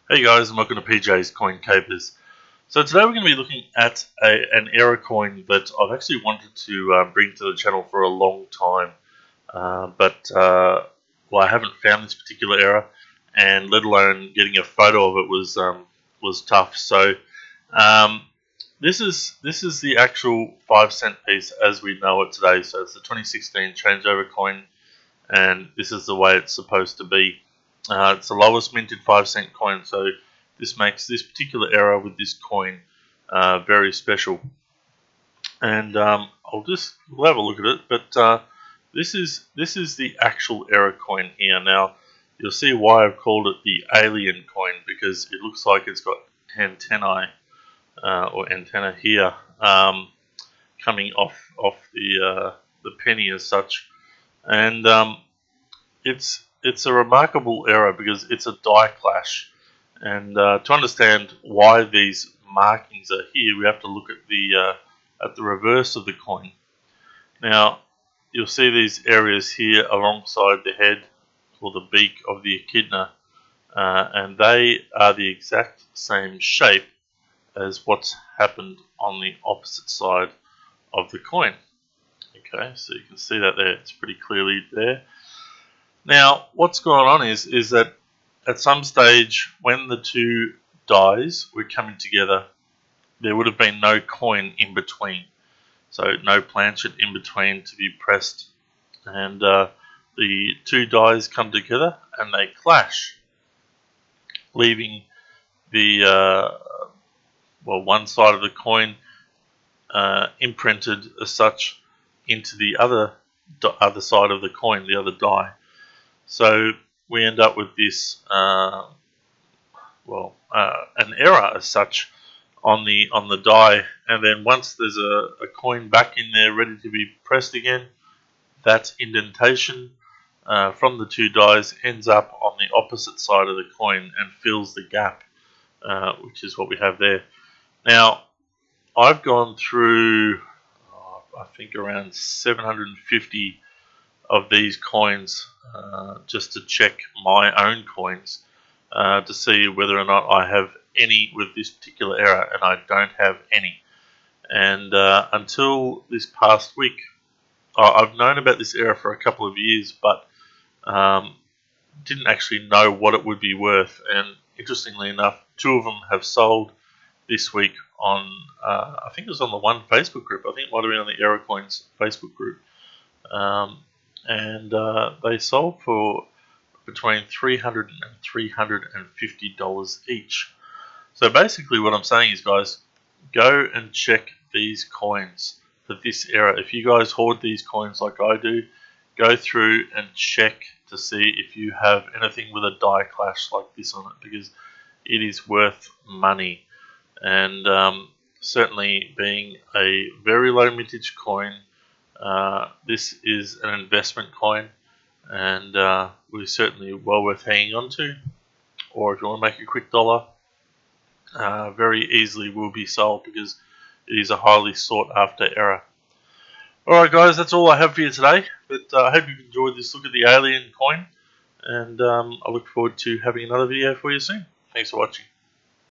Hey guys, and welcome to PJ's Coin Capers. So today we're going to be looking at an error coin that I've actually wanted to bring to the channel for a long time, but I haven't found this particular error, and let alone getting a photo of it was tough. So this is the actual 5-cent piece as we know it today. So it's the 2016 Changeover coin, and this is the way it's supposed to be. It's the lowest minted 5-cent coin, so this makes this particular error with this coin very special. And we'll have a look at it. But this is the actual error coin here. Now you'll see why I've called it the alien coin, because it looks like it's got antennae or antenna here coming off the penny as such, and it's a remarkable error because it's a die clash, and to understand why these markings are here, we have to look at the reverse of the coin. Now you'll see these areas here alongside the head or the beak of the echidna, and they are the exact same shape as what's happened on the opposite side of the coin. Okay, so you can see that there, it's pretty clearly there. Now, what's going on is that at some stage when the two dies were coming together, there would have been no coin in between. So no planchet in between to be pressed. And the two dies come together and they clash, leaving the one side of the coin imprinted as such into the other side of the coin, the other die. So we end up with this, an error as such on the die, and then once there's a coin back in there ready to be pressed again, that indentation from the two dies ends up on the opposite side of the coin and fills the gap, which is what we have there. Now, I've gone through, I think around 750 of these coins just to check my own coins to see whether or not I have any with this particular error, and I don't have any. And until this past week, I've known about this error for a couple of years, but didn't actually know what it would be worth. And interestingly enough, two of them have sold this week on, I think it was on the one Facebook group. I think it might have been on the Error Coins Facebook group. And they sold for between $300 and $350 each. So basically what I'm saying is, guys, go and check these coins for this error. If you guys hoard these coins like I do, go through and check to see if you have anything with a die clash like this on it, because it is worth money. And certainly being a very low mintage coin, this is an investment coin, and we're certainly well worth hanging on to. Or if you want to make a quick dollar, very easily will be sold, because it is a highly sought after error. Alright guys, that's all I have for you today, but I hope you've enjoyed this look at the alien coin, and I look forward to having another video for you soon. Thanks for watching.